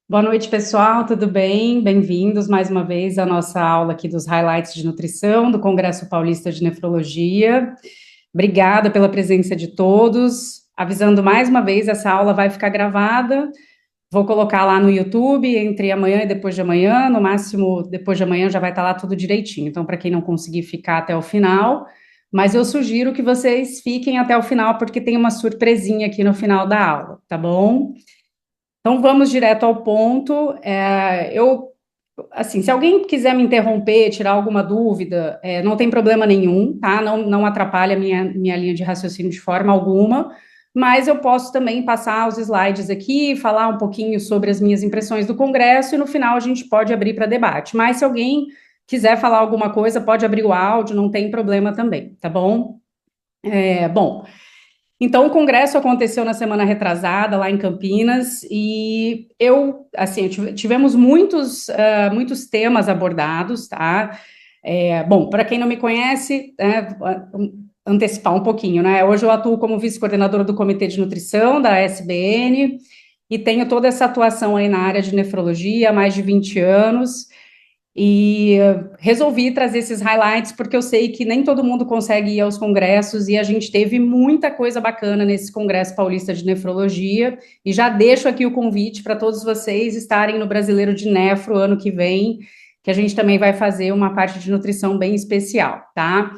Boa noite, pessoal, tudo bem? Bem-vindos mais uma vez à nossa aula aqui dos highlights de nutrição do Congresso Paulista de Nefrologia. Obrigada pela presença de todos. Avisando mais uma vez, essa aula vai ficar gravada. Vou colocar lá no YouTube entre amanhã e depois de amanhã, no máximo depois de amanhã já vai estar lá tudo direitinho. Então, para quem não conseguir ficar até o final, mas eu sugiro que vocês fiquem até o final, porque tem uma surpresinha aqui no final da aula, tá bom? Então vamos direto ao ponto. Assim, se alguém quiser me interromper, tirar alguma dúvida, não tem problema nenhum, tá? Não atrapalha a minha linha de raciocínio de forma alguma, mas eu posso também passar os slides aqui, falar um pouquinho sobre as minhas impressões do Congresso e no final a gente pode abrir para debate. Mas se alguém quiser falar alguma coisa, pode abrir o áudio, não tem problema também, tá bom? Bom. Então, o congresso aconteceu na semana retrasada, lá em Campinas, e assim, tivemos muitos temas abordados, tá? Bom, para quem não me conhece, antecipar um pouquinho, né? Hoje eu atuo como vice-coordenadora do Comitê de Nutrição da SBN, e tenho toda essa atuação aí na área de nefrologia há mais de 20 anos, e resolvi trazer esses highlights porque eu sei que nem todo mundo consegue ir aos congressos e a gente teve muita coisa bacana nesse Congresso Paulista de Nefrologia. E já deixo aqui o convite para todos vocês estarem no Brasileiro de Nefro ano que vem, que a gente também vai fazer uma parte de nutrição bem especial, tá?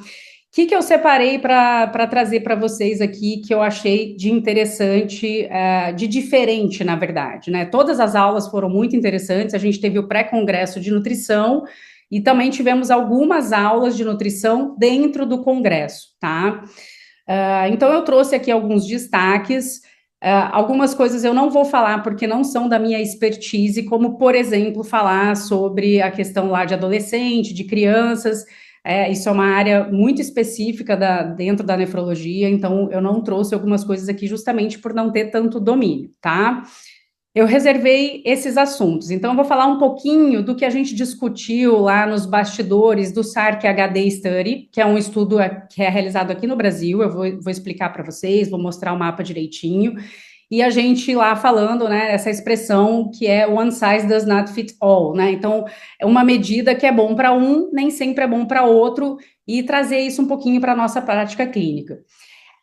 Que eu separei para trazer para vocês aqui que eu achei de interessante, de diferente, na verdade, né? Todas as aulas foram muito interessantes. A gente teve o pré-congresso de nutrição e também tivemos algumas aulas de nutrição dentro do congresso, tá? Então eu trouxe aqui alguns destaques. Algumas coisas eu não vou falar porque não são da minha expertise, como, por exemplo, falar sobre a questão lá de adolescente, de crianças. Isso é uma área muito específica dentro da nefrologia, então eu não trouxe algumas coisas aqui justamente por não ter tanto domínio, tá? Eu reservei esses assuntos, então eu vou falar um pouquinho do que a gente discutiu lá nos bastidores do SARC-HD Study, que é um estudo que é realizado aqui no Brasil. Eu vou explicar para vocês, vou mostrar o mapa direitinho, e a gente lá falando, né, essa expressão que é one size does not fit all, né? Então, é uma medida que é bom para um, nem sempre é bom para outro, e trazer isso um pouquinho para a nossa prática clínica.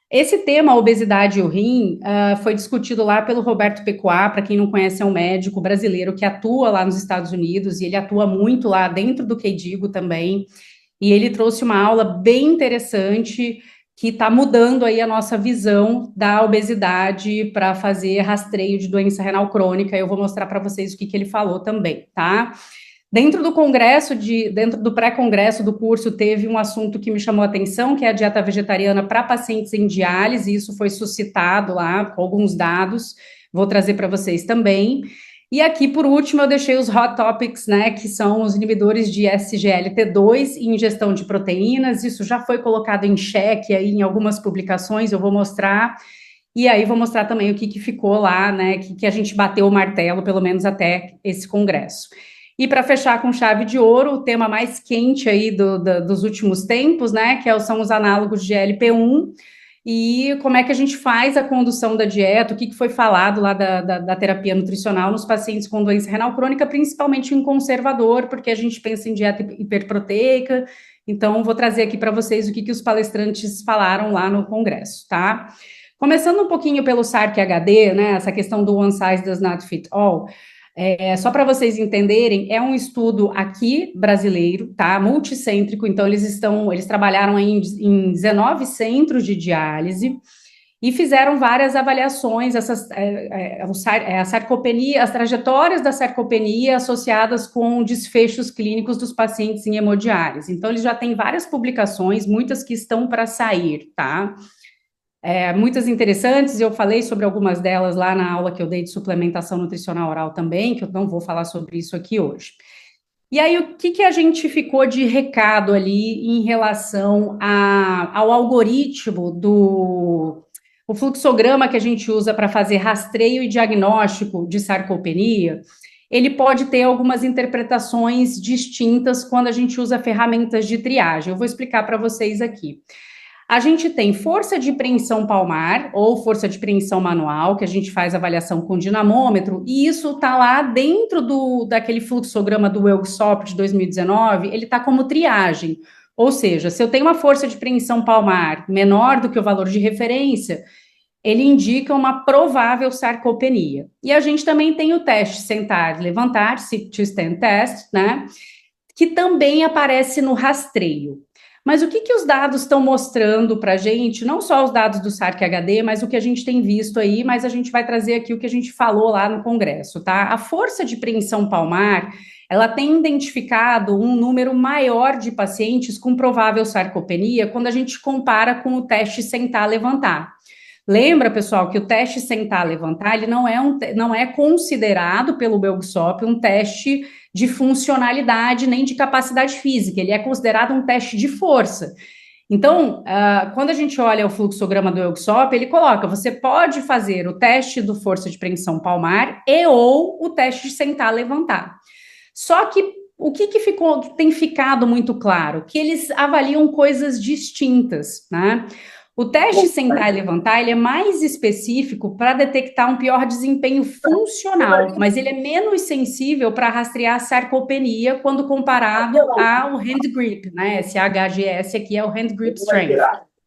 Esse tema, a obesidade e o rim, foi discutido lá pelo Roberto Pecuá. Para quem não conhece, é um médico brasileiro que atua lá nos Estados Unidos, e ele atua muito lá dentro do KDIGO também, e ele trouxe uma aula bem interessante, que está mudando aí a nossa visão da obesidade para fazer rastreio de doença renal crônica. Eu vou mostrar para vocês o que ele falou também, tá? Dentro do congresso, dentro do pré-congresso do curso, teve um assunto que me chamou a atenção, que é a dieta vegetariana para pacientes em diálise. E isso foi suscitado lá com alguns dados, vou trazer para vocês também. E aqui, por último, eu deixei os hot topics, né, que são os inibidores de SGLT2 e ingestão de proteínas. Isso já foi colocado em xeque aí em algumas publicações, eu vou mostrar. E aí vou mostrar também o que ficou lá, né, que a gente bateu o martelo, pelo menos até esse congresso. E para fechar com chave de ouro, o tema mais quente aí dos últimos tempos, né, são os análogos de GLP-1, e como é que a gente faz a condução da dieta, o que foi falado lá da terapia nutricional nos pacientes com doença renal crônica, principalmente em conservador, porque a gente pensa em dieta hiperproteica. Então, vou trazer aqui para vocês o que os palestrantes falaram lá no congresso, tá? Começando um pouquinho pelo SARC-HD, né, essa questão do one size does not fit all. Só para vocês entenderem, é um estudo aqui brasileiro, tá? Multicêntrico. Então eles trabalharam em 19 centros de diálise e fizeram várias avaliações, a sarcopenia, as trajetórias da sarcopenia associadas com desfechos clínicos dos pacientes em hemodiálise. Então eles já têm várias publicações, muitas que estão para sair, tá? Muitas interessantes. Eu falei sobre algumas delas lá na aula que eu dei de suplementação nutricional oral também, que eu não vou falar sobre isso aqui hoje. E aí, o que a gente ficou de recado ali em relação ao algoritmo o fluxograma que a gente usa para fazer rastreio e diagnóstico de sarcopenia? Ele pode ter algumas interpretações distintas quando a gente usa ferramentas de triagem. Eu vou explicar para vocês aqui. A gente tem força de preensão palmar ou força de preensão manual, que a gente faz avaliação com dinamômetro, e isso está lá dentro daquele fluxograma do Workshop de 2019, ele está como triagem. Ou seja, se eu tenho uma força de preensão palmar menor do que o valor de referência, ele indica uma provável sarcopenia. E a gente também tem o teste sentar e levantar, sit-to-stand test, né? Que também aparece no rastreio. Mas o que os dados estão mostrando para a gente, não só os dados do SARC-HD, mas o que a gente tem visto aí, mas a gente vai trazer aqui o que a gente falou lá no congresso, tá? A força de preensão palmar, ela tem identificado um número maior de pacientes com provável sarcopenia quando a gente compara com o teste sentar-levantar. Lembra, pessoal, que o teste sentar-levantar, ele não é considerado pelo Belgsop um teste de funcionalidade nem de capacidade física, ele é considerado um teste de força. Então, quando a gente olha o fluxograma do Belgsop, ele coloca, você pode fazer o teste do força de preensão palmar e ou o teste de sentar-levantar. Só que o que tem ficado muito claro? Que eles avaliam coisas distintas, né? O teste sentar e levantar, ele é mais específico para detectar um pior desempenho funcional, mas ele é menos sensível para rastrear a sarcopenia quando comparado ao hand grip, né? Esse HGS aqui é o hand grip strength,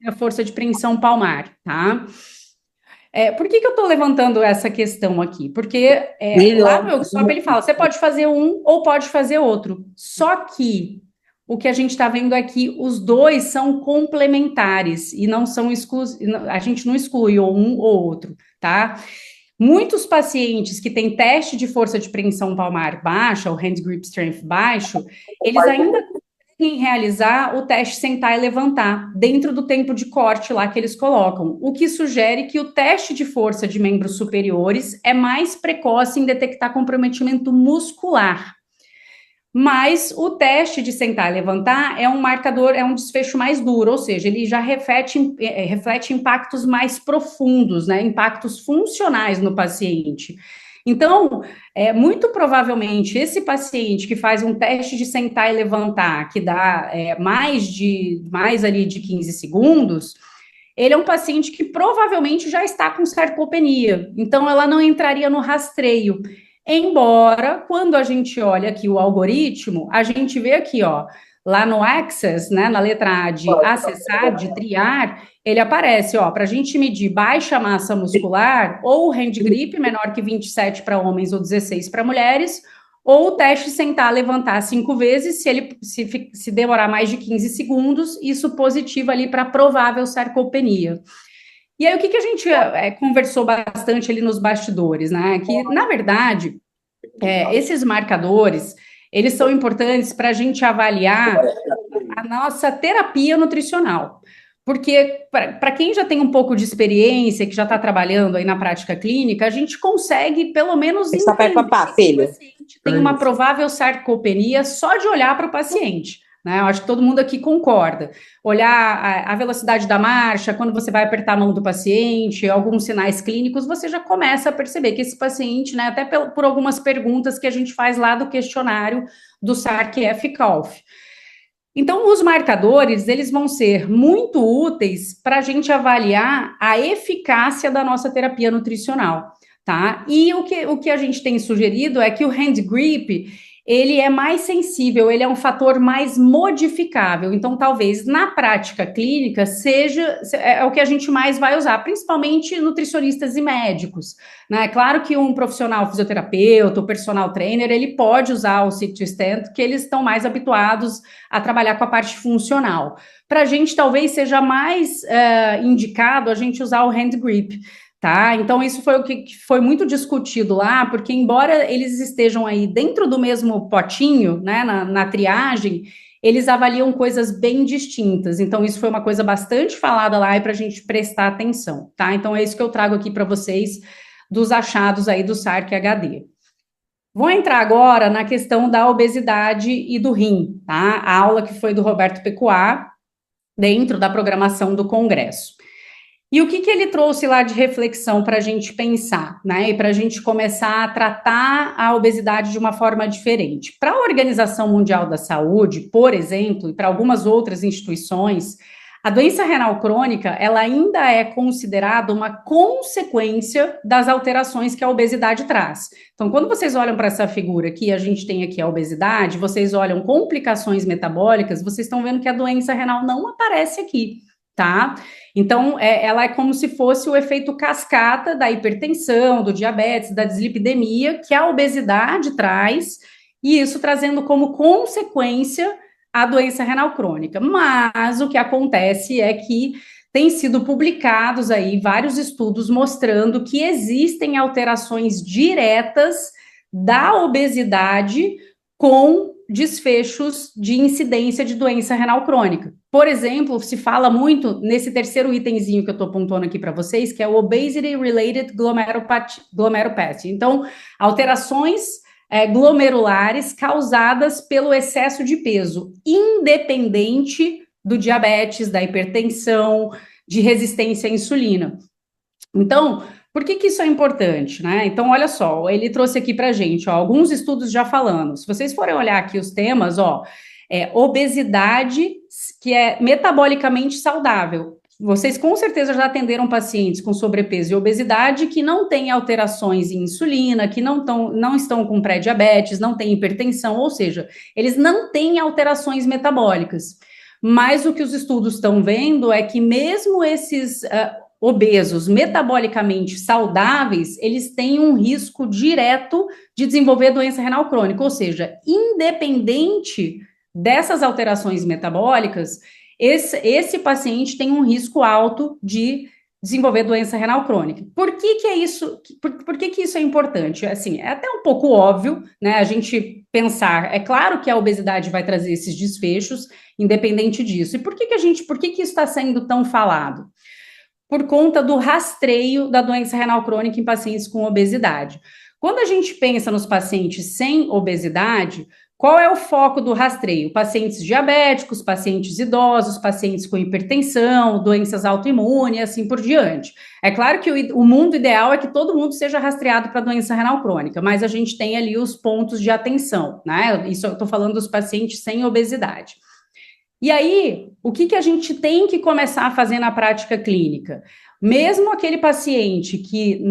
é a força de preensão palmar, tá? Por que eu estou levantando essa questão aqui? Porque lá no Workshop ele fala, você pode fazer um ou pode fazer outro, só que o que a gente está vendo aqui, os dois são complementares e não são exclusivos, a gente não exclui ou um ou outro, tá? Muitos pacientes que têm teste de força de preensão palmar baixa, o hand grip strength baixo, eles ainda conseguem realizar o teste sentar e levantar dentro do tempo de corte lá que eles colocam, o que sugere que o teste de força de membros superiores é mais precoce em detectar comprometimento muscular. Mas o teste de sentar e levantar é um marcador, é um desfecho mais duro, ou seja, ele já reflete impactos mais profundos, né? Impactos funcionais no paciente. Então, muito provavelmente, esse paciente que faz um teste de sentar e levantar, que dá mais ali de 15 segundos, ele é um paciente que provavelmente já está com sarcopenia, então ela não entraria no rastreio. Embora, quando a gente olha aqui o algoritmo, a gente vê aqui, ó, lá no Access, né, na letra A de acessar, de triar, ele aparece, ó, para a gente medir baixa massa muscular, ou hand grip menor que 27 para homens ou 16 para mulheres, ou o teste sentar, levantar 5 vezes, se demorar mais de 15 segundos, isso positivo ali para provável sarcopenia. E aí, o que a gente conversou bastante ali nos bastidores, né? Que, na verdade, esses marcadores, eles são importantes para a gente avaliar a nossa terapia nutricional. Porque, para quem já tem um pouco de experiência, que já está trabalhando aí na prática clínica, a gente consegue, pelo menos, entender se o paciente tem uma provável sarcopenia só de olhar para o paciente. Né? Eu acho que todo mundo aqui concorda. Olhar a velocidade da marcha, quando você vai apertar a mão do paciente, alguns sinais clínicos, você já começa a perceber que esse paciente, né, até por algumas perguntas que a gente faz lá do questionário do SARC-F-COLF. Então, os marcadores, eles vão ser muito úteis para a gente avaliar a eficácia da nossa terapia nutricional, tá? E o que a gente tem sugerido é que o hand grip, ele é mais sensível, ele é um fator mais modificável. Então, talvez na prática clínica seja o que a gente mais vai usar, principalmente nutricionistas e médicos. Né? Claro que um profissional fisioterapeuta, o personal trainer, ele pode usar o sit-to-stand, que eles estão mais habituados a trabalhar com a parte funcional. Para a gente, talvez seja mais indicado a gente usar o hand grip. Tá? Então, isso foi o que foi muito discutido lá, porque embora eles estejam aí dentro do mesmo potinho, né, na triagem, eles avaliam coisas bem distintas. Então, isso foi uma coisa bastante falada lá e para a gente prestar atenção, tá? Então, é isso que eu trago aqui para vocês dos achados aí do SARC-HD. Vou entrar agora na questão da obesidade e do rim, tá? A aula que foi do Roberto Pecuá, dentro da programação do Congresso. E o que ele trouxe lá de reflexão para a gente pensar, né? E para a gente começar a tratar a obesidade de uma forma diferente. Para a Organização Mundial da Saúde, por exemplo, e para algumas outras instituições, A doença renal crônica, ela ainda é considerada uma consequência das alterações que a obesidade traz. Então, quando vocês olham para essa figura que a gente tem aqui a obesidade, vocês olham complicações metabólicas, vocês estão vendo que a doença renal não aparece aqui, tá? Então, ela é como se fosse o efeito cascata da hipertensão, do diabetes, da dislipidemia, que a obesidade traz, e isso trazendo como consequência a doença renal crônica. Mas o que acontece é que tem sido publicados aí vários estudos mostrando que existem alterações diretas da obesidade com desfechos de incidência de doença renal crônica. Por exemplo, se fala muito nesse terceiro itemzinho que eu estou apontando aqui para vocês, que é o Obesity-Related Glomerulopathy. Então, alterações glomerulares causadas pelo excesso de peso, independente do diabetes, da hipertensão, de resistência à insulina. Então, por que isso é importante, né? Então, olha só, ele trouxe aqui para a gente, ó, alguns estudos já falando. Se vocês forem olhar aqui os temas, ó, obesidade que é metabolicamente saudável. Vocês com certeza já atenderam pacientes com sobrepeso e obesidade que não têm alterações em insulina, que não estão com pré-diabetes, não têm hipertensão, ou seja, eles não têm alterações metabólicas. Mas o que os estudos estão vendo é que mesmo esses obesos metabolicamente saudáveis, eles têm um risco direto de desenvolver doença renal crônica, ou seja, independente dessas alterações metabólicas, esse paciente tem um risco alto de desenvolver doença renal crônica. Por que é isso? Por que isso é importante? Assim, é até um pouco óbvio, né? A gente pensar, é claro que a obesidade vai trazer esses desfechos, independente disso. E por que isso está sendo tão falado? Por conta do rastreio da doença renal crônica em pacientes com obesidade. Quando a gente pensa nos pacientes sem obesidade, qual é o foco do rastreio? Pacientes diabéticos, pacientes idosos, pacientes com hipertensão, doenças autoimunes, assim por diante. É claro que o mundo ideal é que todo mundo seja rastreado para doença renal crônica, mas a gente tem ali os pontos de atenção, né? Isso eu estou falando dos pacientes sem obesidade. E aí, o que a gente tem que começar a fazer na prática clínica? Mesmo aquele paciente que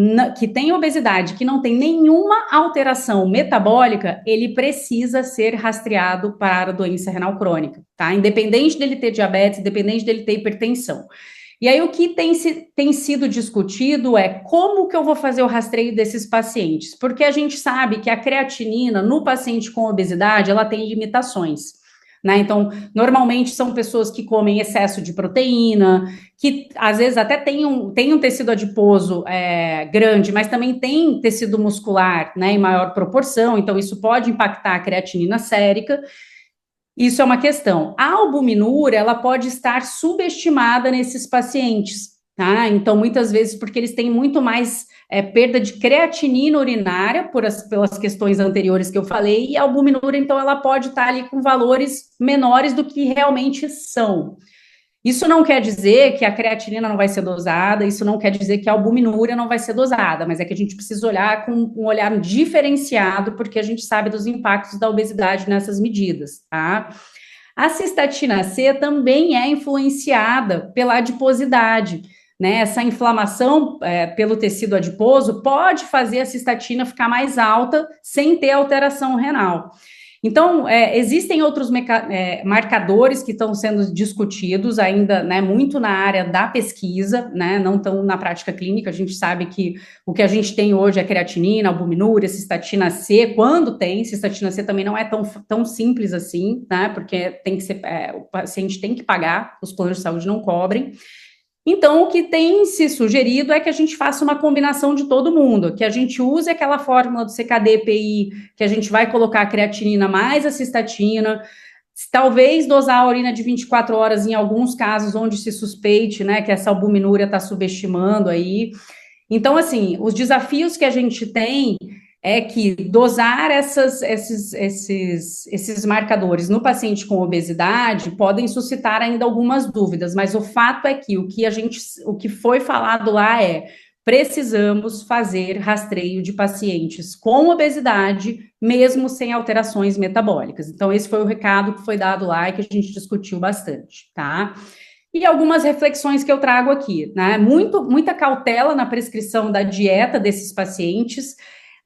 tem obesidade, que não tem nenhuma alteração metabólica, ele precisa ser rastreado para a doença renal crônica, tá? Independente dele ter diabetes, independente dele ter hipertensão. E aí, o que tem sido discutido é como que eu vou fazer o rastreio desses pacientes? Porque a gente sabe que a creatinina no paciente com obesidade, ela tem limitações. Né? Então, normalmente são pessoas que comem excesso de proteína, que às vezes até tem um tecido adiposo grande, mas também tem tecido muscular, né, em maior proporção, então isso pode impactar a creatinina sérica. Isso é uma questão. A albuminúria, ela pode estar subestimada nesses pacientes, tá? Então, muitas vezes, porque eles têm muito mais perda de creatinina urinária, pelas questões anteriores que eu falei, e a albuminúria, então, ela pode estar ali com valores menores do que realmente são. Isso não quer dizer que a creatinina não vai ser dosada, isso não quer dizer que a albuminúria não vai ser dosada, mas é que a gente precisa olhar com um olhar diferenciado, porque a gente sabe dos impactos da obesidade nessas medidas, tá? A cistatina C também é influenciada pela adiposidade, né? Essa inflamação pelo tecido adiposo pode fazer a cistatina ficar mais alta sem ter alteração renal. Então, existem outros marcadores que estão sendo discutidos ainda, né, muito na área da pesquisa, né, não tão na prática clínica. A gente sabe que o que a gente tem hoje é creatinina, albuminúria, cistatina C, quando tem, cistatina C também não é tão simples assim, né, porque tem que ser, o paciente tem que pagar, os planos de saúde não cobrem. Então, o que tem se sugerido é que a gente faça uma combinação de todo mundo, que a gente use aquela fórmula do CKD-PI, que a gente vai colocar a creatinina mais a cistatina, talvez dosar a urina de 24 horas em alguns casos onde se suspeite, né, que essa albuminúria está subestimando aí. Então, assim, os desafios que a gente tem é que dosar esses marcadores no paciente com obesidade podem suscitar ainda algumas dúvidas, mas o fato é que o que foi falado lá é: precisamos fazer rastreio de pacientes com obesidade, mesmo sem alterações metabólicas. Então, esse foi o recado que foi dado lá e que a gente discutiu bastante, tá? E algumas reflexões que eu trago aqui, né? Muita cautela na prescrição da dieta desses pacientes.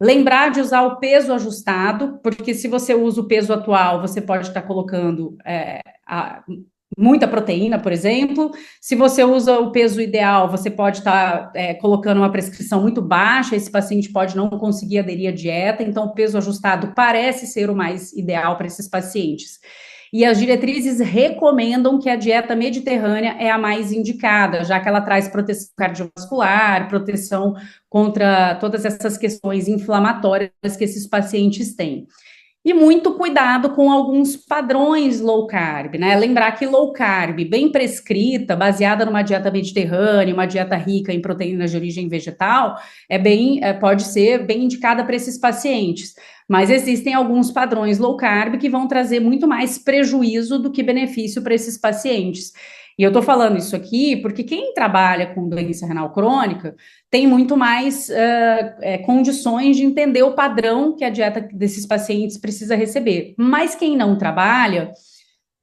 Lembrar de usar o peso ajustado, porque se você usa o peso atual, você pode estar colocando muita proteína, por exemplo. Se você usa o peso ideal, você pode estar colocando uma prescrição muito baixa, esse paciente pode não conseguir aderir à dieta, então o peso ajustado parece ser o mais ideal para esses pacientes. E as diretrizes recomendam que a dieta mediterrânea é a mais indicada, já que ela traz proteção cardiovascular, proteção contra todas essas questões inflamatórias que esses pacientes têm. E muito cuidado com alguns padrões low carb, né? Lembrar que low carb, bem prescrita, baseada numa dieta mediterrânea, uma dieta rica em proteínas de origem vegetal, pode ser bem indicada para esses pacientes. Mas existem alguns padrões low carb que vão trazer muito mais prejuízo do que benefício para esses pacientes. E eu estou falando isso aqui porque quem trabalha com doença renal crônica tem muito mais condições de entender o padrão que a dieta desses pacientes precisa receber. Mas quem não trabalha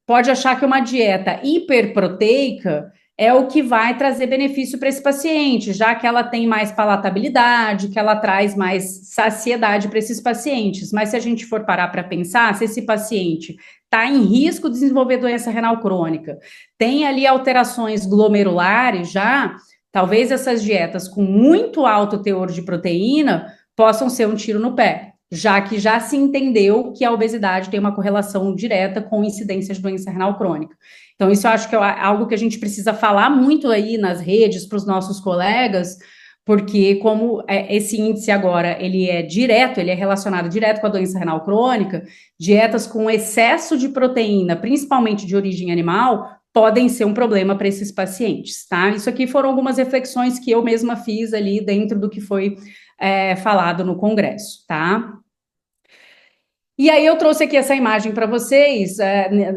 pode achar que uma dieta hiperproteica é o que vai trazer benefício para esse paciente, já que ela tem mais palatabilidade, que ela traz mais saciedade para esses pacientes. Mas se a gente for parar para pensar, se esse paciente está em risco de desenvolver doença renal crônica, tem ali alterações glomerulares já, talvez essas dietas com muito alto teor de proteína possam ser um tiro no pé, já que já se entendeu que a obesidade tem uma correlação direta com incidência de doença renal crônica. Então, isso eu acho que é algo que a gente precisa falar muito aí nas redes para os nossos colegas, porque como esse índice agora, ele é relacionado direto com a doença renal crônica, dietas com excesso de proteína, principalmente de origem animal, podem ser um problema para esses pacientes, tá? Isso aqui foram algumas reflexões que eu mesma fiz ali dentro do que foi falado no congresso, tá? E aí eu trouxe aqui essa imagem para vocês,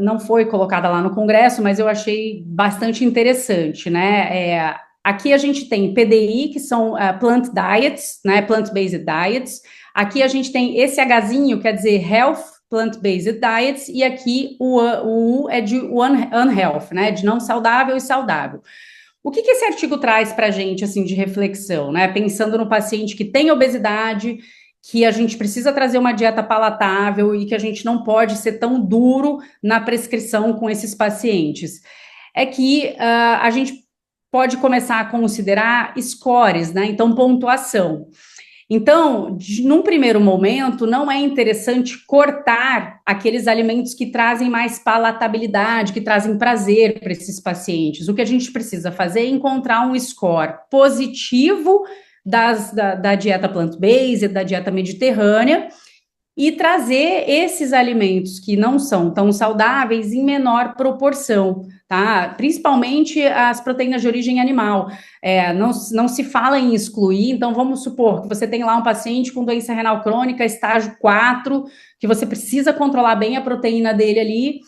não foi colocada lá no congresso, mas eu achei bastante interessante, né? Aqui a gente tem PDI, que são plant diets, né? Plant-based diets. Aqui a gente tem esse Hzinho, quer dizer Health Plant-based Diets, e aqui o U é de unhealth, né? De não saudável e saudável. O que esse artigo traz para a gente, assim, de reflexão, né? Pensando no paciente que tem obesidade, que a gente precisa trazer uma dieta palatável e que a gente não pode ser tão duro na prescrição com esses pacientes. É que a gente pode começar a considerar scores, né? Então, pontuação. Então, num primeiro momento, não é interessante cortar aqueles alimentos que trazem mais palatabilidade, que trazem prazer para esses pacientes. O que a gente precisa fazer é encontrar um score positivo da dieta plant-based, da dieta mediterrânea, e trazer esses alimentos que não são tão saudáveis em menor proporção, tá? Principalmente as proteínas de origem animal. Não se fala em excluir, então vamos supor que você tem lá um paciente com doença renal crônica, estágio 4, que você precisa controlar bem a proteína dele ali.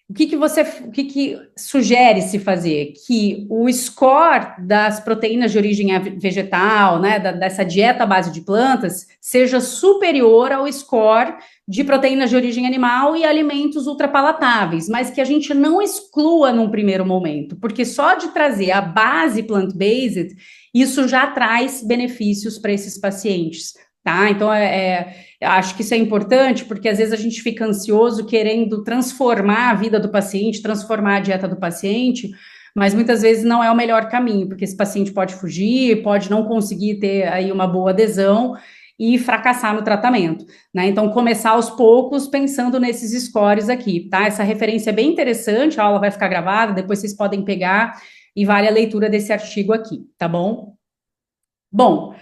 O que sugere se fazer? Que o score das proteínas de origem vegetal, né, dessa dieta à base de plantas, seja superior ao score de proteínas de origem animal e alimentos ultrapalatáveis, mas que a gente não exclua num primeiro momento, porque só de trazer a base plant-based, isso já traz benefícios para esses pacientes. Tá? Então, acho que isso é importante, porque às vezes a gente fica ansioso querendo transformar a vida do paciente, transformar a dieta do paciente, mas muitas vezes não é o melhor caminho, porque esse paciente pode fugir, pode não conseguir ter aí uma boa adesão e fracassar no tratamento, né? Então, começar aos poucos pensando nesses scores aqui, tá? Essa referência é bem interessante, a aula vai ficar gravada, depois vocês podem pegar e vale a leitura desse artigo aqui, tá bom? Bom,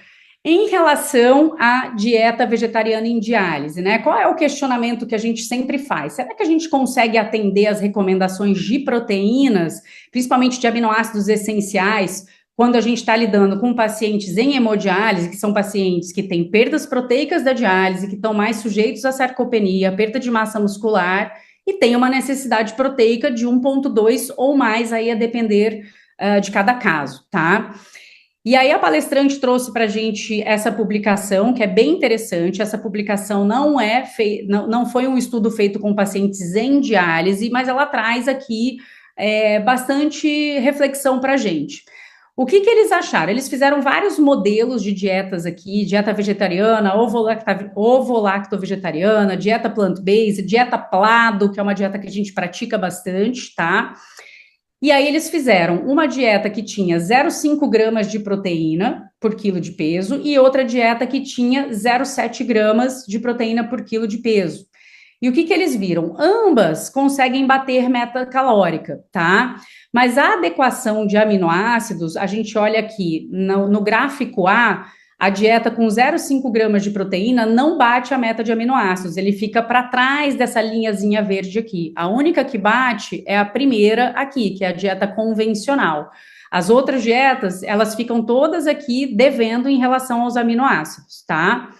em relação à dieta vegetariana em diálise, né? Qual é o questionamento que a gente sempre faz? Será que a gente consegue atender as recomendações de proteínas, principalmente de aminoácidos essenciais, quando a gente está lidando com pacientes em hemodiálise, que são pacientes que têm perdas proteicas da diálise, que estão mais sujeitos à sarcopenia, perda de massa muscular, e têm uma necessidade proteica de 1,2 ou mais, aí a depender de cada caso, tá? E aí a palestrante trouxe para a gente essa publicação, que é bem interessante. Essa publicação não foi um estudo feito com pacientes em diálise, mas ela traz aqui bastante reflexão para a gente. O que eles acharam? Eles fizeram vários modelos de dietas aqui, dieta vegetariana, ovo-lacto-vegetariana, dieta plant-based, dieta Plado, que é uma dieta que a gente pratica bastante, tá? E aí eles fizeram uma dieta que tinha 0,5 gramas de proteína por quilo de peso e outra dieta que tinha 0,7 gramas de proteína por quilo de peso. E o que eles viram? Ambas conseguem bater meta calórica, tá? Mas a adequação de aminoácidos, a gente olha aqui no gráfico a dieta com 0,5 gramas de proteína não bate a meta de aminoácidos, ele fica para trás dessa linhazinha verde aqui. A única que bate é a primeira aqui, que é a dieta convencional. As outras dietas, elas ficam todas aqui devendo em relação aos aminoácidos, tá?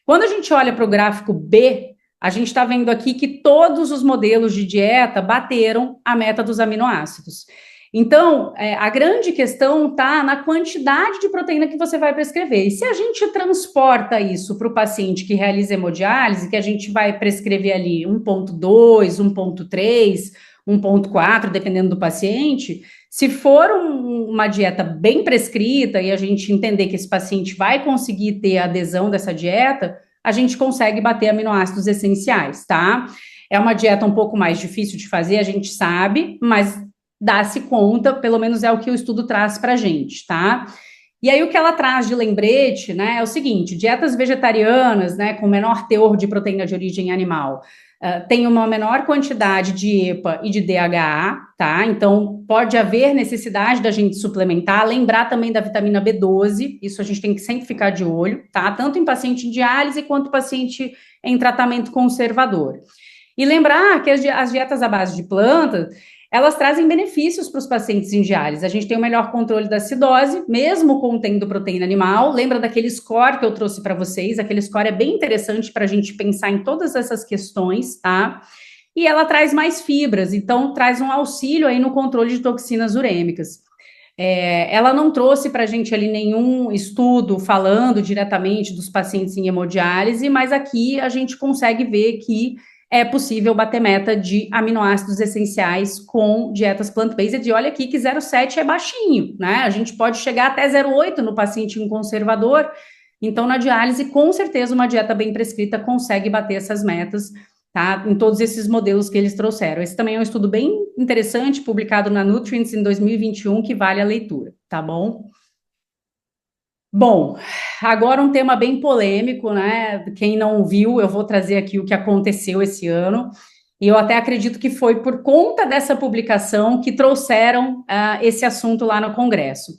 Quando a gente olha para o gráfico B, a gente está vendo aqui que todos os modelos de dieta bateram a meta dos aminoácidos. Então, a grande questão está na quantidade de proteína que você vai prescrever. E se a gente transporta isso para o paciente que realiza hemodiálise, que a gente vai prescrever ali 1,2, 1,3, 1,4, dependendo do paciente, se for uma dieta bem prescrita e a gente entender que esse paciente vai conseguir ter a adesão dessa dieta, a gente consegue bater aminoácidos essenciais, tá? É uma dieta um pouco mais difícil de fazer, a gente sabe, mas dá-se conta, pelo menos é o que o estudo traz pra gente, tá? E aí o que ela traz de lembrete, né, é o seguinte, dietas vegetarianas, né, com menor teor de proteína de origem animal, tem uma menor quantidade de EPA e de DHA, tá? Então, pode haver necessidade da gente suplementar, lembrar também da vitamina B12, isso a gente tem que sempre ficar de olho, tá? Tanto em paciente em diálise quanto paciente em tratamento conservador. E lembrar que as dietas à base de plantas, elas trazem benefícios para os pacientes em diálise. A gente tem o melhor controle da acidose, mesmo contendo proteína animal. Lembra daquele score que eu trouxe para vocês? Aquele score é bem interessante para a gente pensar em todas essas questões, tá? E ela traz mais fibras, então traz um auxílio aí no controle de toxinas urêmicas. Ela não trouxe para a gente ali nenhum estudo falando diretamente dos pacientes em hemodiálise, mas aqui a gente consegue ver que é possível bater meta de aminoácidos essenciais com dietas plant-based. E olha aqui que 0,7 é baixinho, né? A gente pode chegar até 0,8 no paciente conservador. Então, na diálise, com certeza, uma dieta bem prescrita consegue bater essas metas, tá? Em todos esses modelos que eles trouxeram. Esse também é um estudo bem interessante, publicado na Nutrients em 2021, que vale a leitura, tá bom? Bom, agora um tema bem polêmico, né? Quem não viu, eu vou trazer aqui o que aconteceu esse ano. E eu até acredito que foi por conta dessa publicação que trouxeram esse assunto lá no Congresso.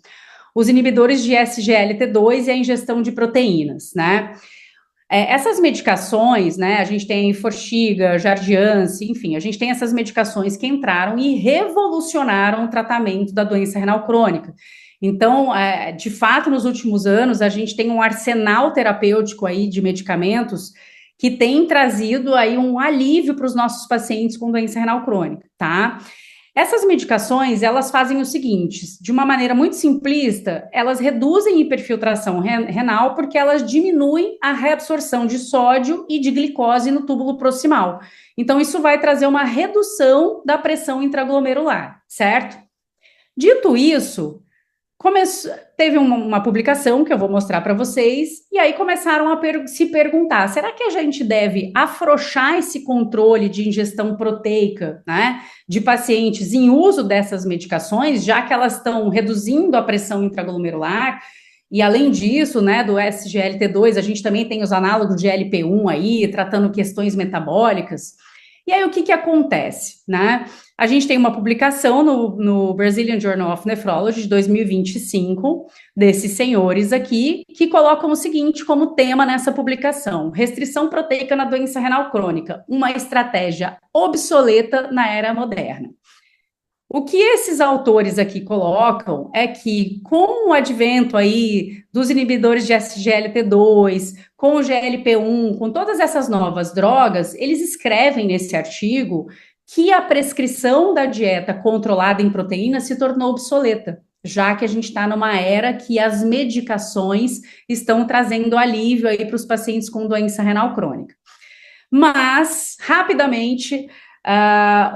Os inibidores de SGLT2 e a ingestão de proteínas, né? Essas medicações, né? A gente tem Forxiga, Jardiance, enfim, a gente tem essas medicações que entraram e revolucionaram o tratamento da doença renal crônica. Então, de fato, nos últimos anos, a gente tem um arsenal terapêutico aí de medicamentos que tem trazido aí um alívio para os nossos pacientes com doença renal crônica, tá? Essas medicações, elas fazem o seguinte, de uma maneira muito simplista, elas reduzem a hiperfiltração renal porque elas diminuem a reabsorção de sódio e de glicose no túbulo proximal. Então, isso vai trazer uma redução da pressão intraglomerular, certo? Dito isso, teve uma publicação que eu vou mostrar para vocês, e aí começaram a se perguntar: será que a gente deve afrouxar esse controle de ingestão proteica, né, de pacientes em uso dessas medicações, já que elas estão reduzindo a pressão intraglomerular? E além disso, né, do SGLT2, a gente também tem os análogos de LP1 aí, tratando questões metabólicas. E aí, o que acontece, né? A gente tem uma publicação no Brazilian Journal of Nephrology de 2025, desses senhores aqui, que colocam o seguinte como tema nessa publicação: restrição proteica na doença renal crônica, uma estratégia obsoleta na era moderna. O que esses autores aqui colocam é que, com o advento aí dos inibidores de SGLT2, com o GLP-1, com todas essas novas drogas, eles escrevem nesse artigo que a prescrição da dieta controlada em proteína se tornou obsoleta, já que a gente está numa era que as medicações estão trazendo alívio aí para os pacientes com doença renal crônica. Mas, rapidamente,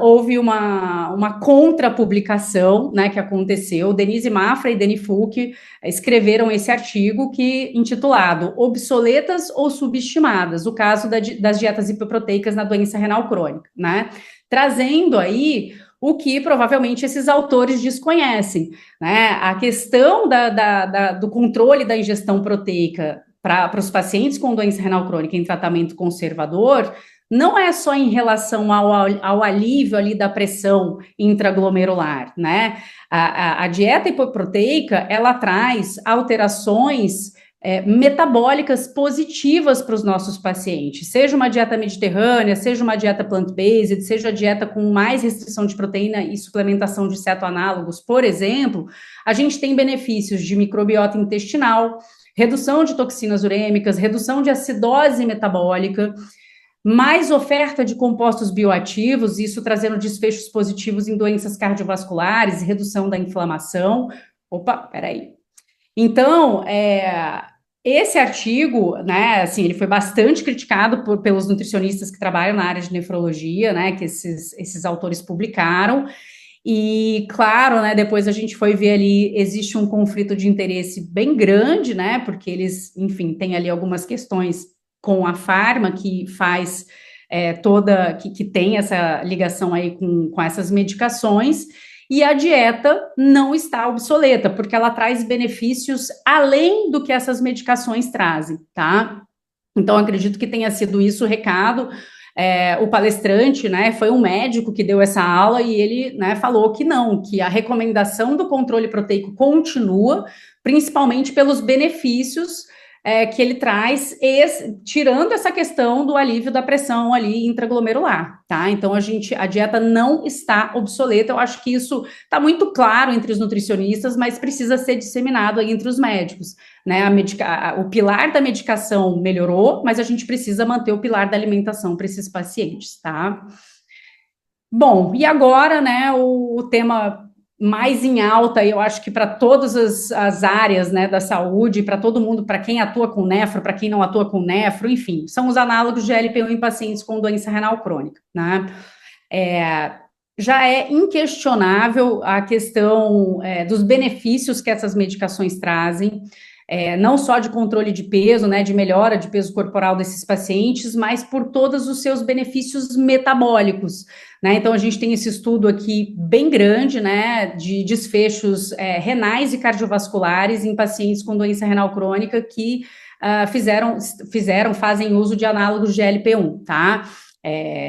houve uma contrapublicação, né, que aconteceu. Denise Mafra e Deni Fouque escreveram esse artigo intitulado Obsoletas ou Subestimadas, o caso das dietas hipoproteicas na doença renal crônica, né? Trazendo aí o que provavelmente esses autores desconhecem, né? A questão do controle da ingestão proteica para os pacientes com doença renal crônica em tratamento conservador não é só em relação ao alívio ali da pressão intraglomerular, né? A dieta hipoproteica, ela traz alterações metabólicas positivas para os nossos pacientes, seja uma dieta mediterrânea, seja uma dieta plant-based, seja a dieta com mais restrição de proteína e suplementação de cetoanálogos, por exemplo, a gente tem benefícios de microbiota intestinal, redução de toxinas urêmicas, redução de acidose metabólica, mais oferta de compostos bioativos, isso trazendo desfechos positivos em doenças cardiovasculares, redução da inflamação. Opa, peraí. Então, esse artigo, né, assim, ele foi bastante criticado pelos nutricionistas que trabalham na área de nefrologia, né, que esses autores publicaram. E, claro, né, depois a gente foi ver ali, existe um conflito de interesse bem grande, né, porque eles, enfim, têm ali algumas questões com a farma que faz que tem essa ligação aí com essas medicações, e a dieta não está obsoleta, porque ela traz benefícios além do que essas medicações trazem, tá? Então, acredito que tenha sido isso o recado. O palestrante, né, foi um médico que deu essa aula e ele, né, falou que não, que a recomendação do controle proteico continua, principalmente pelos benefícios que ele traz, tirando essa questão do alívio da pressão ali intraglomerular, tá? Então, a dieta não está obsoleta, eu acho que isso está muito claro entre os nutricionistas, mas precisa ser disseminado aí entre os médicos, né? O pilar da medicação melhorou, mas a gente precisa manter o pilar da alimentação para esses pacientes, tá? Bom, e agora, né, o tema mais em alta, eu acho que para todas as áreas, né, da saúde, para todo mundo, para quem atua com nefro, para quem não atua com nefro, enfim, são os análogos de LPO em pacientes com doença renal crônica, né? Já é inquestionável a questão dos benefícios que essas medicações trazem, não só de controle de peso, né, de melhora de peso corporal desses pacientes, mas por todos os seus benefícios metabólicos, né? Então, a gente tem esse estudo aqui bem grande, né, de desfechos renais e cardiovasculares em pacientes com doença renal crônica que fazem uso de análogos de LP1, tá?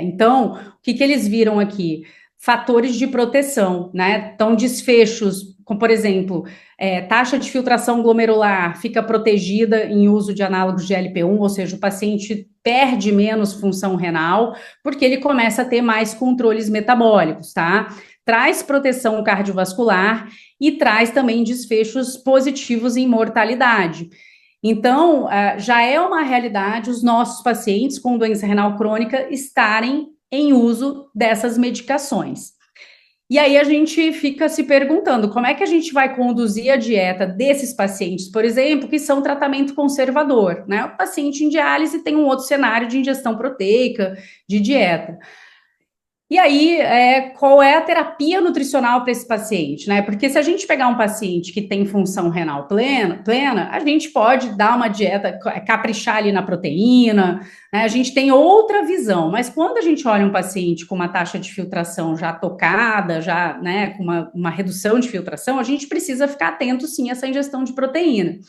Então, o que eles viram aqui? Fatores de proteção, né? Então, desfechos, como por exemplo, taxa de filtração glomerular fica protegida em uso de análogos de LP1, ou seja, o paciente perde menos função renal, porque ele começa a ter mais controles metabólicos, tá? Traz proteção cardiovascular e traz também desfechos positivos em mortalidade. Então, já é uma realidade os nossos pacientes com doença renal crônica estarem em uso dessas medicações. E aí a gente fica se perguntando como é que a gente vai conduzir a dieta desses pacientes, por exemplo, que são tratamento conservador, né? O paciente em diálise tem um outro cenário de ingestão proteica, de dieta. E aí, qual é a terapia nutricional para esse paciente, né? Porque se a gente pegar um paciente que tem função renal plena, a gente pode dar uma dieta, caprichar ali na proteína, né? A gente tem outra visão, mas quando a gente olha um paciente com uma taxa de filtração já tocada, já, né, com uma redução de filtração, a gente precisa ficar atento, sim, a essa ingestão de proteína.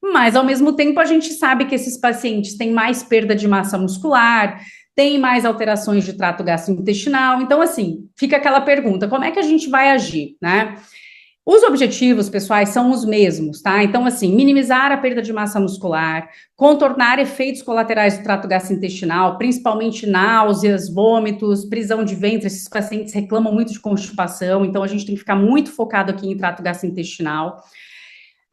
Mas, ao mesmo tempo, a gente sabe que esses pacientes têm mais perda de massa muscular, tem mais alterações de trato gastrointestinal. Então, assim, fica aquela pergunta: como é que a gente vai agir, né? Os objetivos, pessoais, são os mesmos, tá? Então, assim, minimizar a perda de massa muscular, contornar efeitos colaterais do trato gastrointestinal, principalmente náuseas, vômitos, prisão de ventre. Esses pacientes reclamam muito de constipação, então a gente tem que ficar muito focado aqui em trato gastrointestinal.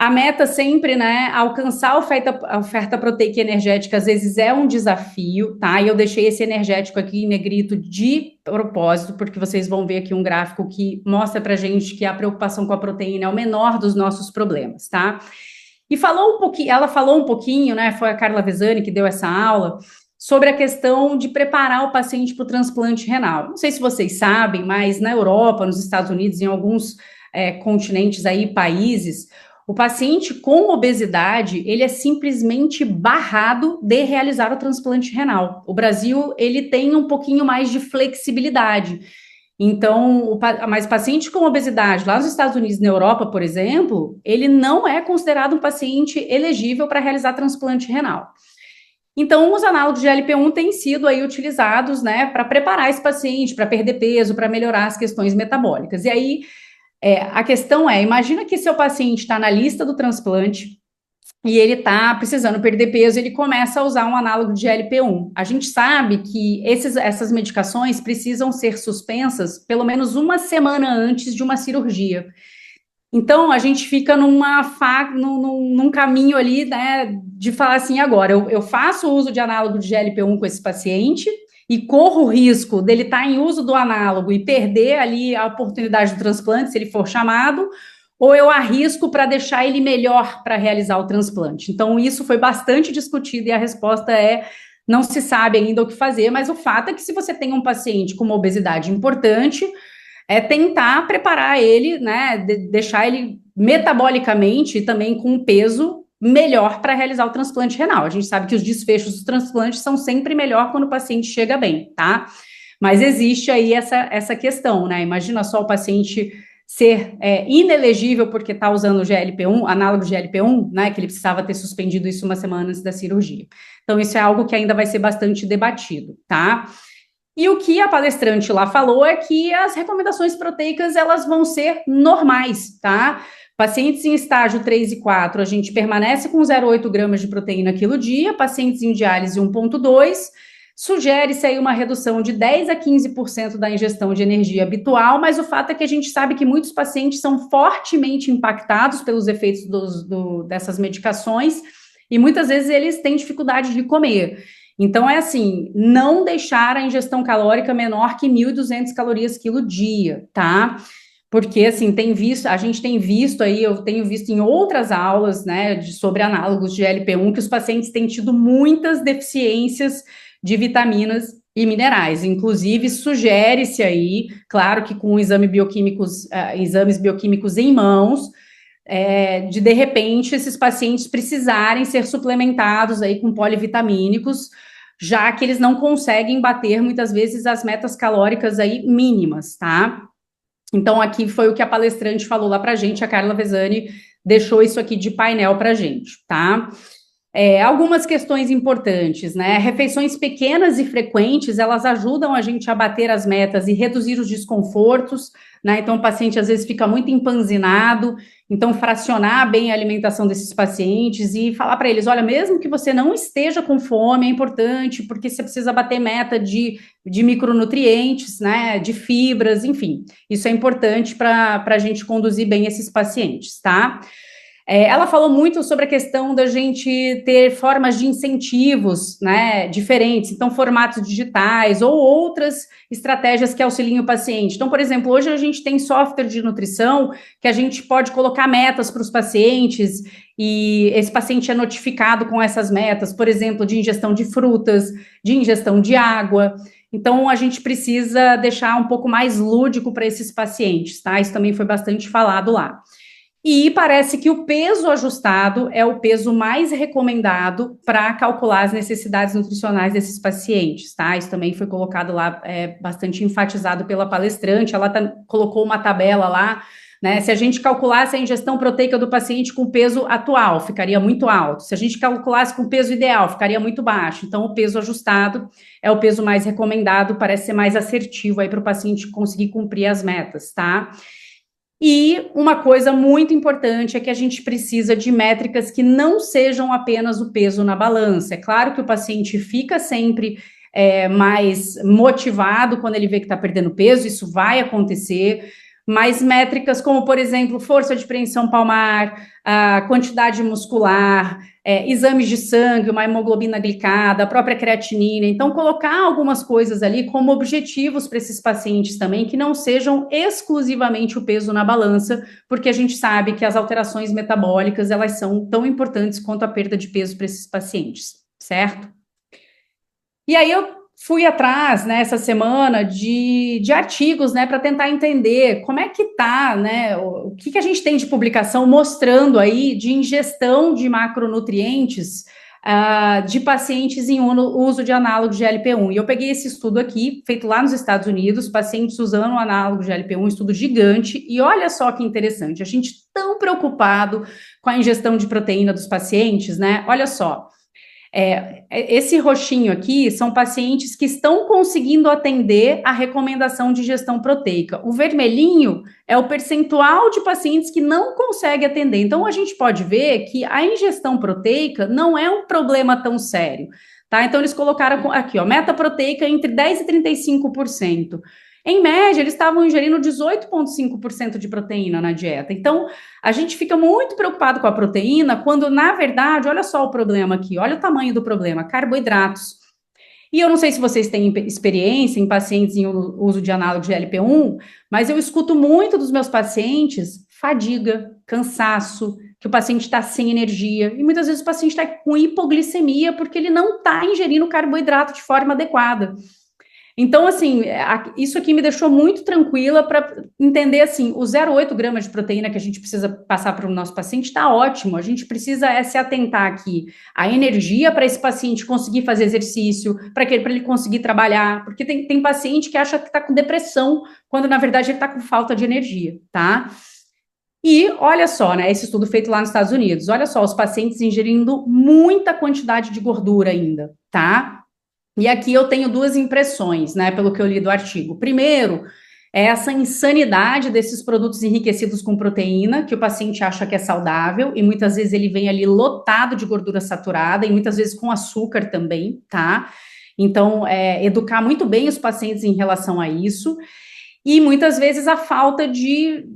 A meta sempre, né, alcançar a oferta proteica e energética, às vezes é um desafio, tá? E eu deixei esse energético aqui em negrito de propósito, porque vocês vão ver aqui um gráfico que mostra pra gente que a preocupação com a proteína é o menor dos nossos problemas, tá? E ela falou um pouquinho, né, foi a Carla Vesani que deu essa aula, sobre a questão de preparar o paciente para o transplante renal. Não sei se vocês sabem, mas na Europa, nos Estados Unidos, em alguns continentes aí, países, o paciente com obesidade, ele é simplesmente barrado de realizar o transplante renal. O Brasil, ele tem um pouquinho mais de flexibilidade. Então, mas paciente com obesidade, lá nos Estados Unidos e na Europa, por exemplo, ele não é considerado um paciente elegível para realizar transplante renal. Então, os análogos de GLP-1 têm sido aí utilizados, né, para preparar esse paciente, para perder peso, para melhorar as questões metabólicas. E aí, a questão é, imagina que seu paciente está na lista do transplante e ele está precisando perder peso, ele começa a usar um análogo de GLP-1. A gente sabe que essas medicações precisam ser suspensas pelo menos uma semana antes de uma cirurgia. Então, a gente fica num caminho ali, né, de falar assim, agora, eu faço uso de análogo de GLP-1 com esse paciente e corro o risco dele estar em uso do análogo e perder ali a oportunidade do transplante, se ele for chamado, ou eu arrisco para deixar ele melhor para realizar o transplante. Então, isso foi bastante discutido e a resposta é, não se sabe ainda o que fazer, mas o fato é que se você tem um paciente com uma obesidade importante, tentar preparar ele, né, deixar ele metabolicamente e também com um peso melhor para realizar o transplante renal. A gente sabe que os desfechos dos transplantes são sempre melhor quando o paciente chega bem, tá? Mas existe aí essa questão, né? Imagina só o paciente ser inelegível porque está usando o GLP-1, análogo GLP-1, né? Que ele precisava ter suspendido isso uma semana antes da cirurgia. Então, isso é algo que ainda vai ser bastante debatido, tá? E o que a palestrante lá falou é que as recomendações proteicas, elas vão ser normais, tá? Pacientes em estágio 3 e 4, a gente permanece com 0,8 gramas de proteína quilo dia, pacientes em diálise 1,2, sugere-se aí uma redução de 10 a 15% da ingestão de energia habitual, mas o fato é que a gente sabe que muitos pacientes são fortemente impactados pelos efeitos dessas medicações e muitas vezes eles têm dificuldade de comer. Então, é assim, não deixar a ingestão calórica menor que 1.200 calorias quilo dia, tá? Porque, assim, a gente tem visto aí, eu tenho visto em outras aulas, né, sobre análogos de LP1, que os pacientes têm tido muitas deficiências de vitaminas e minerais. Inclusive, sugere-se aí, claro que com exames bioquímicos em mãos, de repente, esses pacientes precisarem ser suplementados aí com polivitamínicos, já que eles não conseguem bater, muitas vezes, as metas calóricas aí mínimas, tá? Então, aqui foi o que a palestrante falou lá pra gente, a Carla Vesani deixou isso aqui de painel pra gente, tá? Algumas questões importantes, né? Refeições pequenas e frequentes, elas ajudam a gente a bater as metas e reduzir os desconfortos, né? Então, o paciente às vezes fica muito empanzinado, então fracionar bem a alimentação desses pacientes e falar para eles, olha, mesmo que você não esteja com fome, é importante, porque você precisa bater meta de micronutrientes, né? De fibras, enfim, isso é importante para a gente conduzir bem esses pacientes, tá? Ela falou muito sobre a questão da gente ter formas de incentivos, né, diferentes, então formatos digitais ou outras estratégias que auxiliem o paciente. Então, por exemplo, hoje a gente tem software de nutrição que a gente pode colocar metas para os pacientes e esse paciente é notificado com essas metas, por exemplo, de ingestão de frutas, de ingestão de água. Então, a gente precisa deixar um pouco mais lúdico para esses pacientes, tá? Isso também foi bastante falado lá. E parece que o peso ajustado é o peso mais recomendado para calcular as necessidades nutricionais desses pacientes, tá? Isso também foi colocado lá, bastante enfatizado pela palestrante. Ela colocou uma tabela lá, né? Se a gente calculasse a ingestão proteica do paciente com o peso atual, ficaria muito alto. Se a gente calculasse com o peso ideal, ficaria muito baixo. Então, o peso ajustado é o peso mais recomendado, parece ser mais assertivo aí para o paciente conseguir cumprir as metas, tá? E uma coisa muito importante é que a gente precisa de métricas que não sejam apenas o peso na balança. É claro que o paciente fica sempre mais motivado quando ele vê que está perdendo peso, isso vai acontecer, mas métricas como, por exemplo, força de preensão palmar, a quantidade muscular, exames de sangue, uma hemoglobina glicada, a própria creatinina. Então, colocar algumas coisas ali como objetivos para esses pacientes também, que não sejam exclusivamente o peso na balança, porque a gente sabe que as alterações metabólicas, elas são tão importantes quanto a perda de peso para esses pacientes, certo? E aí eu fui atrás, né, essa semana de artigos, né, para tentar entender como é que tá, né, o que a gente tem de publicação mostrando aí de ingestão de macronutrientes de pacientes em uso de análogo de GLP-1. E eu peguei esse estudo aqui, feito lá nos Estados Unidos, pacientes usando o análogo de GLP-1, um estudo gigante, e olha só que interessante, a gente tão preocupado com a ingestão de proteína dos pacientes, né, olha só, esse roxinho aqui são pacientes que estão conseguindo atender a recomendação de ingestão proteica. O vermelhinho é o percentual de pacientes que não consegue atender. Então, a gente pode ver que a ingestão proteica não é um problema tão sério, tá? Então, eles colocaram aqui, ó, meta proteica entre 10% e 35%. Em média, eles estavam ingerindo 18,5% de proteína na dieta. Então, a gente fica muito preocupado com a proteína, quando, na verdade, olha só o problema aqui, olha o tamanho do problema, carboidratos. E eu não sei se vocês têm experiência em pacientes em uso de análogo de LP1, mas eu escuto muito dos meus pacientes fadiga, cansaço, que o paciente está sem energia, e muitas vezes o paciente está com hipoglicemia porque ele não está ingerindo carboidrato de forma adequada. Então, assim, isso aqui me deixou muito tranquila para entender, assim, o 0,8 gramas de proteína que a gente precisa passar para o nosso paciente está ótimo. A gente precisa se atentar aqui à energia para esse paciente conseguir fazer exercício, para ele conseguir trabalhar, porque tem paciente que acha que está com depressão, quando na verdade ele está com falta de energia, tá? E olha só, né, esse estudo feito lá nos Estados Unidos, olha só, os pacientes ingerindo muita quantidade de gordura ainda, tá? E aqui eu tenho duas impressões, né, pelo que eu li do artigo. Primeiro, é essa insanidade desses produtos enriquecidos com proteína, que o paciente acha que é saudável, e muitas vezes ele vem ali lotado de gordura saturada, e muitas vezes com açúcar também, tá? Então, educar muito bem os pacientes em relação a isso. E muitas vezes a falta de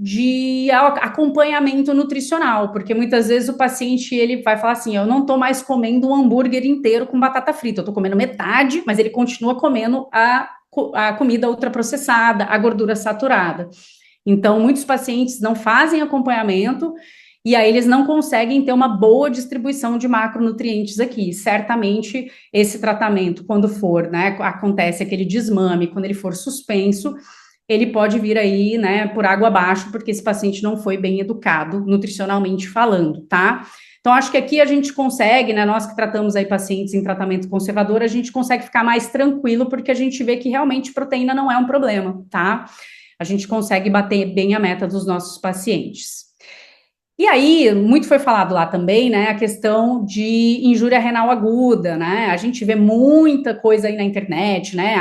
acompanhamento nutricional, porque muitas vezes o paciente ele vai falar assim: eu não estou mais comendo um hambúrguer inteiro com batata frita, eu estou comendo metade, mas ele continua comendo a comida ultraprocessada, a gordura saturada. Então, muitos pacientes não fazem acompanhamento e aí eles não conseguem ter uma boa distribuição de macronutrientes aqui. Certamente, esse tratamento, quando for, né, acontece aquele desmame, quando ele for suspenso, ele pode vir aí, né, por água abaixo, porque esse paciente não foi bem educado, nutricionalmente falando, tá? Então, acho que aqui a gente consegue, né, nós que tratamos aí pacientes em tratamento conservador, a gente consegue ficar mais tranquilo, porque a gente vê que realmente proteína não é um problema, tá? A gente consegue bater bem a meta dos nossos pacientes. E aí, muito foi falado lá também, né, a questão de injúria renal aguda, né, a gente vê muita coisa aí na internet, né,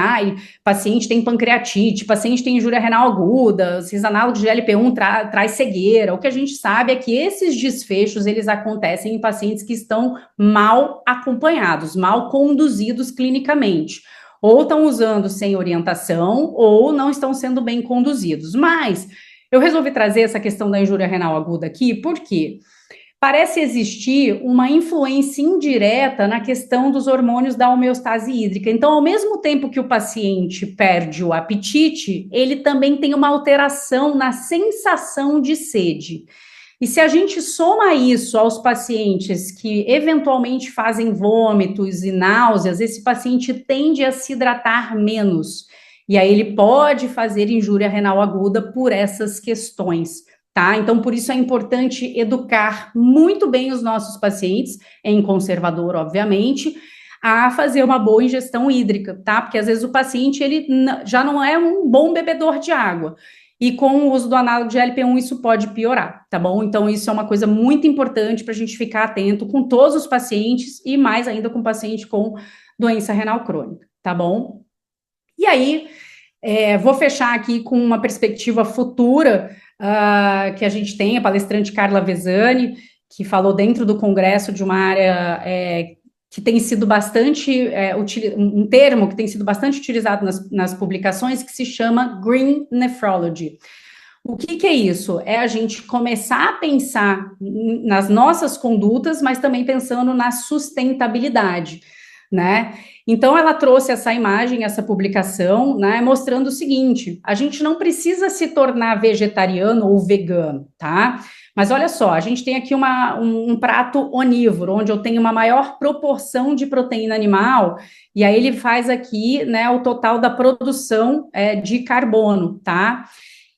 paciente tem pancreatite, paciente tem injúria renal aguda, esses análogos de GLP-1 traz cegueira. O que a gente sabe é que esses desfechos, eles acontecem em pacientes que estão mal acompanhados, mal conduzidos clinicamente, ou estão usando sem orientação, ou não estão sendo bem conduzidos, mas eu resolvi trazer essa questão da injúria renal aguda aqui, porque parece existir uma influência indireta na questão dos hormônios da homeostase hídrica. Então, ao mesmo tempo que o paciente perde o apetite, ele também tem uma alteração na sensação de sede. E se a gente soma isso aos pacientes que eventualmente fazem vômitos e náuseas, esse paciente tende a se hidratar menos. E aí ele pode fazer injúria renal aguda por essas questões, tá? Então, por isso é importante educar muito bem os nossos pacientes, em conservador, obviamente, a fazer uma boa ingestão hídrica, tá? Porque às vezes o paciente, ele já não é um bom bebedor de água. E com o uso do análogo de LP1, isso pode piorar, tá bom? Então, isso é uma coisa muito importante para a gente ficar atento com todos os pacientes e mais ainda com paciente com doença renal crônica, tá bom? E aí, vou fechar aqui com uma perspectiva futura que a gente tem, a palestrante Carla Vesani, que falou dentro do congresso de uma área que tem sido bastante, um termo que tem sido bastante utilizado nas publicações, que se chama Green Nephrology. O que é isso? É a gente começar a pensar nas nossas condutas, mas também pensando na sustentabilidade. né? Então, ela trouxe essa imagem, essa publicação, né, mostrando o seguinte: a gente não precisa se tornar vegetariano ou vegano, tá? Mas olha só, a gente tem aqui um prato onívoro, onde eu tenho uma maior proporção de proteína animal, e aí ele faz aqui, né, o total da produção de carbono, tá?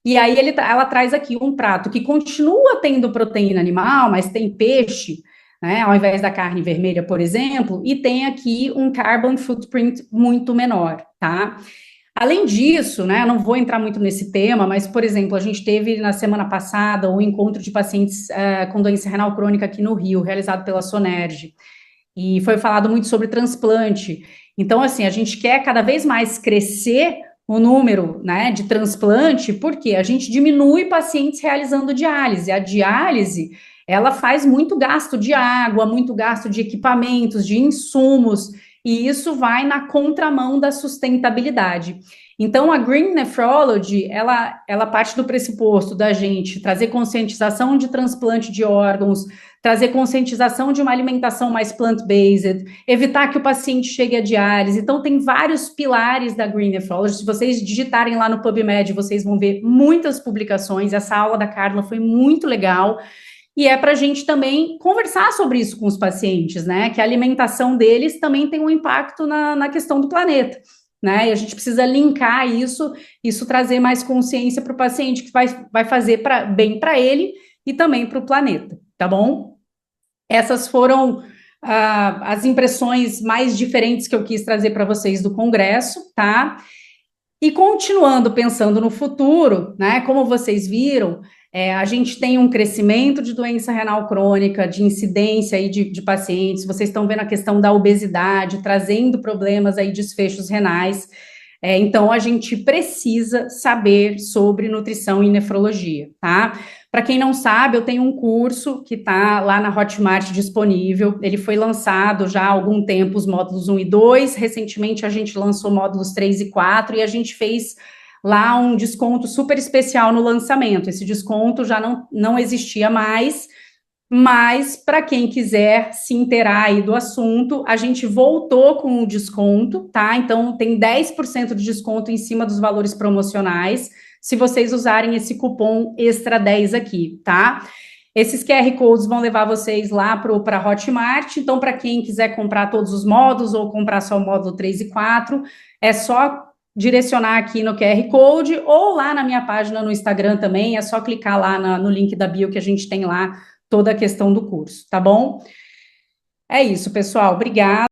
E aí ela traz aqui um prato que continua tendo proteína animal, mas tem peixe, né, ao invés da carne vermelha, por exemplo, e tem aqui um carbon footprint muito menor, tá? Além disso, né, não vou entrar muito nesse tema, mas, por exemplo, a gente teve na semana passada um encontro de pacientes com doença renal crônica aqui no Rio, realizado pela Sonerge, e foi falado muito sobre transplante. Então, assim, a gente quer cada vez mais crescer o número, né, de transplante, porque a gente diminui pacientes realizando diálise. A diálise, ela faz muito gasto de água, muito gasto de equipamentos, de insumos, e isso vai na contramão da sustentabilidade. Então, a Green Nephrology, ela parte do pressuposto da gente trazer conscientização de transplante de órgãos, trazer conscientização de uma alimentação mais plant-based, evitar que o paciente chegue à diálise. Então, tem vários pilares da Green Nephrology. Se vocês digitarem lá no PubMed, vocês vão ver muitas publicações. Essa aula da Carla foi muito legal. E é para a gente também conversar sobre isso com os pacientes, né? Que a alimentação deles também tem um impacto na questão do planeta, né? E a gente precisa linkar isso trazer mais consciência para o paciente, que vai fazer bem para ele e também para o planeta, tá bom? Essas foram as impressões mais diferentes que eu quis trazer para vocês do Congresso, tá? E continuando pensando no futuro, né? Como vocês viram, a gente tem um crescimento de doença renal crônica, de incidência aí de pacientes, vocês estão vendo a questão da obesidade, trazendo problemas aí, desfechos renais. Então, a gente precisa saber sobre nutrição e nefrologia, tá? Para quem não sabe, eu tenho um curso que está lá na Hotmart disponível. Ele foi lançado já há algum tempo, os módulos 1 e 2. Recentemente, a gente lançou módulos 3 e 4 e a gente fez lá um desconto super especial no lançamento. Esse desconto já não existia mais, mas para quem quiser se inteirar aí do assunto, a gente voltou com o desconto, tá? Então tem 10% de desconto em cima dos valores promocionais, se vocês usarem esse cupom extra 10 aqui, tá? Esses QR Codes vão levar vocês lá para a Hotmart, então para quem quiser comprar todos os módulos ou comprar só o módulo 3 e 4, é só direcionar aqui no QR Code ou lá na minha página no Instagram também, é só clicar lá no link da bio que a gente tem lá toda a questão do curso, tá bom? É isso, pessoal. Obrigada.